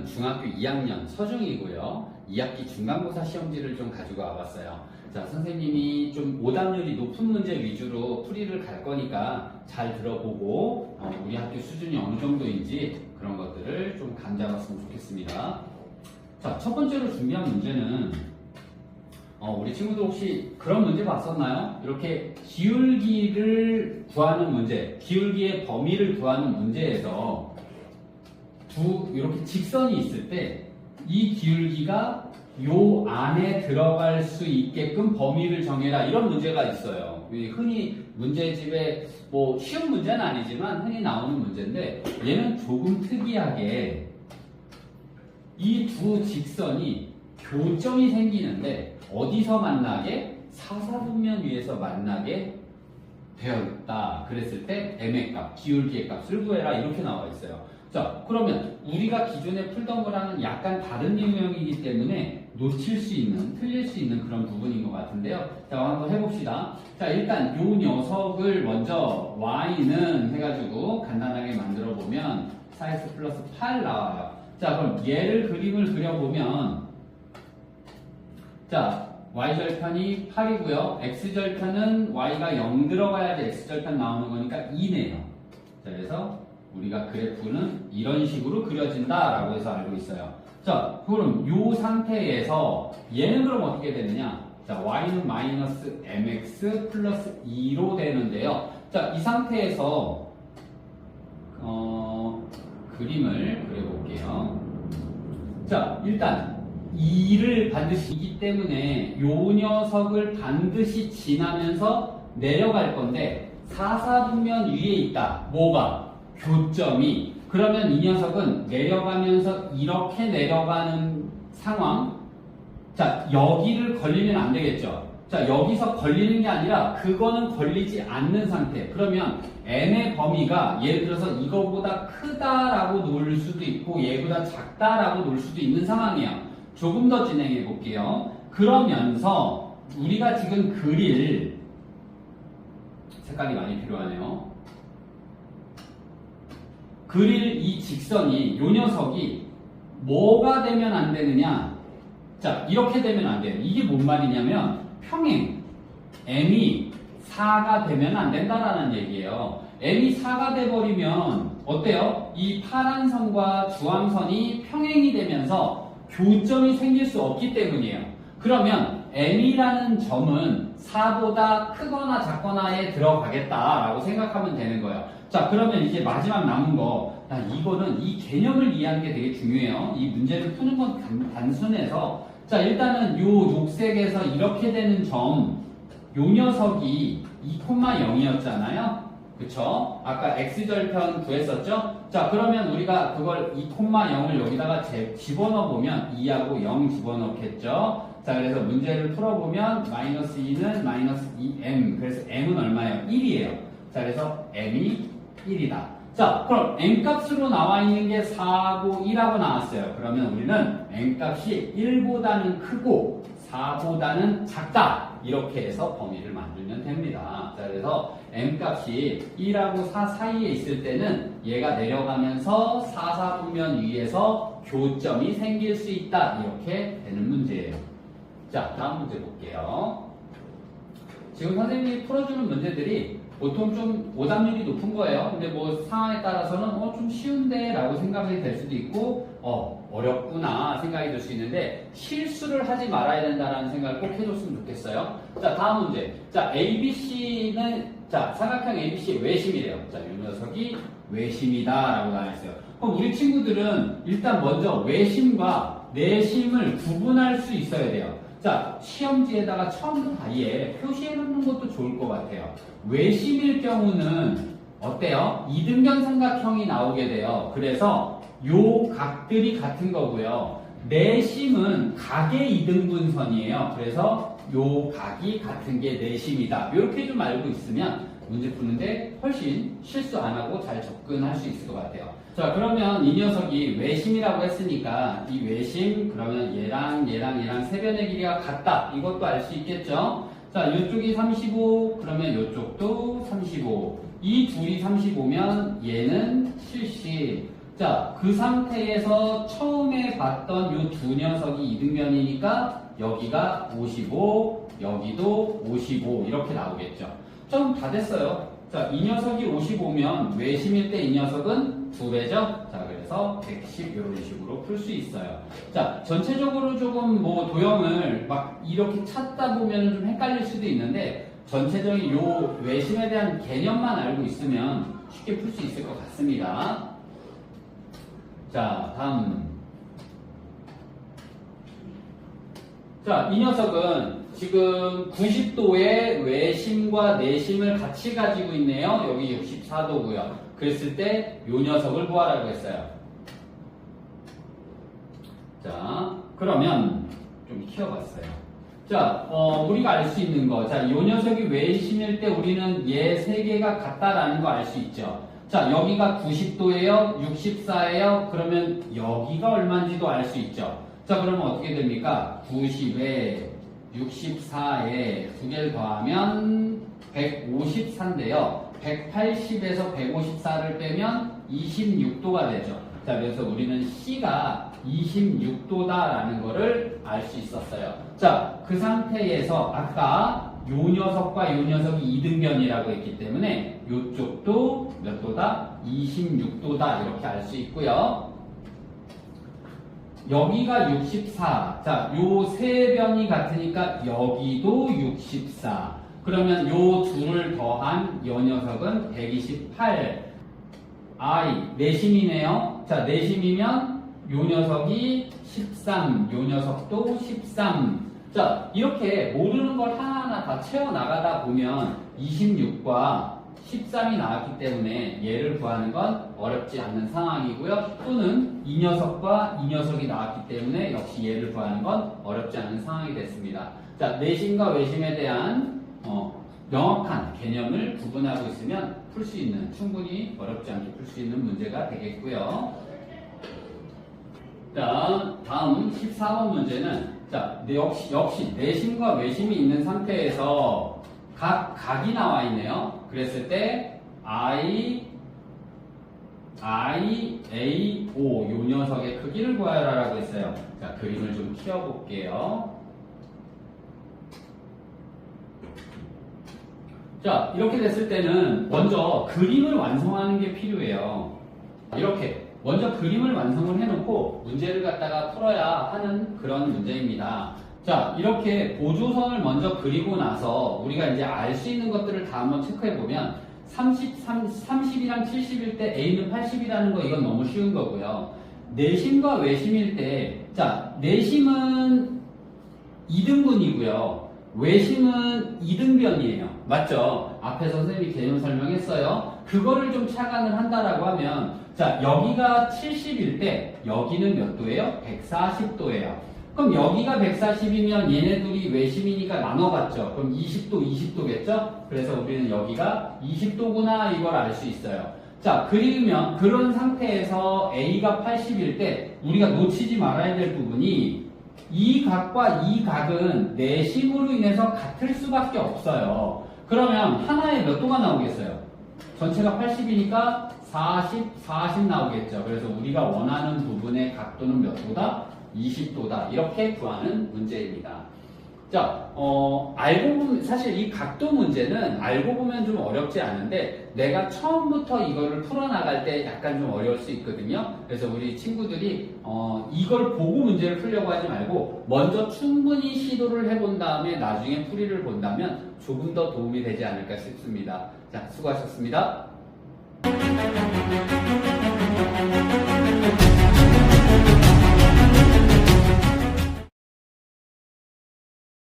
중학교 2학년 서중이고요. 2학기 중간고사 시험지를 좀 가지고 와봤어요. 자, 선생님이 좀 오답률이 높은 문제 위주로 풀이를 갈 거니까 잘 들어보고 우리 학교 수준이 어느 정도인지 그런 것들을 좀 감잡았으면 좋겠습니다. 자, 첫 번째로 준비한 문제는 우리 친구들 혹시 그런 문제 봤었나요? 이렇게 기울기를 구하는 문제, 기울기의 범위를 구하는 문제에서 이렇게 직선이 있을 때 이 기울기가 요 안에 들어갈 수 있게끔 범위를 정해라, 이런 문제가 있어요. 흔히 문제집에 뭐 쉬운 문제는 아니지만 흔히 나오는 문제인데, 얘는 조금 특이하게 이 두 직선이 교점이 생기는데 어디서 만나게? 사사분면 위에서 만나게 되어 있다. 그랬을 때 m의 값, 기울기의 값을 구해라, 이렇게 나와 있어요. 자, 그러면 우리가 기존에 풀던 거랑은 약간 다른 유형이기 때문에 놓칠 수 있는, 틀릴 수 있는 그런 부분인 것 같은데요. 자, 한번 해봅시다. 자, 일단 요 녀석을 먼저 y는 해가지고 간단하게 만들어 보면 4x 플러스 8 나와요. 자, 그럼 얘를 그림을 그려보면, 자, y절편이 8이고요. x절편은 y가 0 들어가야지 x절편 나오는 거니까 2네요. 자, 그래서 우리가 그래프는 이런 식으로 그려진다라고 해서 알고 있어요. 자, 그럼 이 상태에서 얘는 그럼 어떻게 되느냐? 자, y는 마이너스 mx 플러스 2로 되는데요. 자, 이 상태에서 그림을 그려볼게요. 자, 일단 2를 반드시 이기 때문에 요 녀석을 반드시 지나면서 내려갈 건데, 사사분면 위에 있다. 뭐가? 교점이. 그러면 이 녀석은 내려가면서 이렇게 내려가는 상황. 자, 여기를 걸리면 안 되겠죠. 자, 여기서 걸리는 게 아니라 그거는 걸리지 않는 상태. 그러면 n의 범위가 예를 들어서 이거보다 크다라고 놓을 수도 있고 얘보다 작다라고 놓을 수도 있는 상황이에요. 조금 더 진행해 볼게요. 그러면서 우리가 지금 그릴 색깔이 많이 필요하네요. 그릴 이 직선이, 요 녀석이 뭐가 되면 안 되느냐? 자, 이렇게 되면 안 돼요. 이게 뭔 말이냐면 평행 m이 4가 되면 안 된다라는 얘기예요. m이 4가 돼버리면 어때요? 이 파란 선과 주황선이 평행이 되면서 교점이 생길 수 없기 때문이에요. 그러면 m이라는 점은 4보다 크거나 작거나에 들어가겠다라고 생각하면 되는 거예요. 자, 그러면 이제 마지막 남은 거, 이거는 이 개념을 이해하는 게 되게 중요해요. 이 문제를 푸는 건 단순해서, 자, 일단은 요 녹색에서 이렇게 되는 점, 요 녀석이 2,0이었잖아요. 그쵸? 아까 x절편 구했었죠? 자, 그러면 우리가 그걸 2,0을 여기다가 집어넣어 보면 2하고 0 집어넣겠죠? 자, 그래서 문제를 풀어보면 마이너스 2는 마이너스 2m. 그래서 m은 얼마예요? 1이에요. 자, 그래서 m이 1이다. 자, 그럼 n값으로 나와 있는 게 4하고 1하고 나왔어요. 그러면 우리는 n값이 1보다는 크고 4보다는 작다. 이렇게 해서 범위를 만들면 됩니다. 자, 그래서 n값이 1하고 4 사이에 있을 때는 얘가 내려가면서 사사분면 위에서 교점이 생길 수 있다. 이렇게 되는 문제예요. 자, 다음 문제 볼게요. 지금 선생님이 풀어주는 문제들이 보통 좀 오답률이 높은 거예요. 근데 뭐 상황에 따라서는 좀 쉬운데 라고 생각이 될 수도 있고 어렵구나 생각이 들 수 있는데, 실수를 하지 말아야 된다는 생각을 꼭 해줬으면 좋겠어요. 자, 다음 문제. 자, ABC는 자, 삼각형 ABC 외심이래요. 자, 이 녀석이 외심이다 라고 나와있어요. 그럼 우리 친구들은 일단 먼저 외심과 내심을 구분할 수 있어야 돼요. 자, 시험지에다가 처음부터 아예 표시해 놓는 것도 좋을 것 같아요. 외심일 경우는 어때요? 이등변 삼각형이 나오게 돼요. 그래서 요 각들이 같은 거고요. 내심은 각의 이등분선이에요. 그래서 요 각이 같은 게 내심이다. 이렇게 좀 알고 있으면 문제 푸는데 훨씬 실수 안 하고 잘 접근할 수 있을 것 같아요. 자, 그러면 이 녀석이 외심이라고 했으니까 이 외심, 그러면 얘랑 세변의 길이가 같다. 이것도 알 수 있겠죠? 자, 이쪽이 35, 그러면 이쪽도 35. 이 둘이 35면 얘는 70. 자, 그 상태에서 처음에 봤던 요 두 녀석이 이등변이니까 여기가 55, 여기도 55 이렇게 나오겠죠. 좀 다 됐어요. 자, 이 녀석이 55면 외심일 때 이 녀석은 2배죠. 자, 그래서 110 이런 식으로 풀 수 있어요. 자, 전체적으로 조금 뭐 도형을 막 이렇게 찾다 보면 좀 헷갈릴 수도 있는데 전체적인 요 외심에 대한 개념만 알고 있으면 쉽게 풀 수 있을 것 같습니다. 자, 다음. 자, 이 녀석은 지금 90도의 외심과 내심을 같이 가지고 있네요. 여기 64도고요. 그랬을 때 이 녀석을 구하라고 했어요. 자, 그러면 좀 키워봤어요. 자, 우리가 알 수 있는 거. 자, 이 녀석이 외심일 때 우리는 얘 세 개가 같다라는 거 알 수 있죠. 자, 여기가 90도예요? 64예요? 그러면 여기가 얼마인지도 알 수 있죠. 자, 그러면 어떻게 됩니까? 90에 64에 두 개를 더하면 154인데요. 180에서 154를 빼면 26도가 되죠. 자, 그래서 우리는 C가 26도다라는 거를 알 수 있었어요. 자, 그 상태에서 아까 요 녀석과 요 녀석이 이등변이라고 했기 때문에 요쪽도 몇 도다? 26도다 이렇게 알 수 있고요. 여기가 64. 자, 요 세 변이 같으니까 여기도 64. 그러면 요 둘을 더한 요 녀석은 128. 내심이네요. 자, 내심이면 요 녀석이 13. 요 녀석도 13. 자, 이렇게 모르는 걸 하나하나 다 채워나가다 보면 26과 13이 나왔기 때문에 얘를 구하는 건 어렵지 않는 상황이고요. 또는 이 녀석과 이 녀석이 나왔기 때문에 역시 얘를 구하는 건 어렵지 않은 상황이 됐습니다. 자, 내심과 외심에 대한 명확한 개념을 구분하고 있으면 풀 수 있는, 충분히 어렵지 않게 풀 수 있는 문제가 되겠고요. 자, 다음 14번 문제는 자, 역시 내심과 외심이 있는 상태에서 각이 나와 있네요. 그랬을 때 A, O 요 녀석의 크기를 구하라라고 했어요. 자, 그림을 좀 키워볼게요. 자, 이렇게 됐을 때는 먼저 그림을 완성하는 게 필요해요. 이렇게 먼저 그림을 완성을 해놓고 문제를 갖다가 풀어야 하는 그런 문제입니다. 자, 이렇게 보조선을 먼저 그리고 나서 우리가 이제 알 수 있는 것들을 다 한번 체크해보면 30이랑 70일 때 A는 80이라는 거 이건 너무 쉬운 거고요. 내심과 외심일 때, 자, 내심은 2등분이고요. 외심은 2등변이에요. 맞죠? 앞에서 선생님이 개념 설명했어요. 그거를 좀 착안을 한다라고 하면, 자, 여기가 70일 때 여기는 몇 도예요? 140도예요. 그럼 여기가 140이면 얘네들이 외심이니까 나눠봤죠. 그럼 20도, 20도겠죠? 그래서 우리는 여기가 20도구나 이걸 알 수 있어요. 자, 그러면 그런 상태에서 A가 80일 때 우리가 놓치지 말아야 될 부분이 이 각과 이 각은 내심으로 인해서 같을 수밖에 없어요. 그러면 하나에 몇 도가 나오겠어요? 전체가 80이니까 40 나오겠죠. 그래서 우리가 원하는 부분의 각도는 몇 도다? 20도다. 이렇게 구하는 문제입니다. 자, 알고 보면, 사실 이 각도 문제는 알고 보면 좀 어렵지 않은데, 내가 처음부터 이거를 풀어나갈 때 약간 좀 어려울 수 있거든요. 그래서 우리 친구들이, 이걸 보고 문제를 풀려고 하지 말고, 먼저 충분히 시도를 해본 다음에 나중에 풀이를 본다면 조금 더 도움이 되지 않을까 싶습니다. 자, 수고하셨습니다.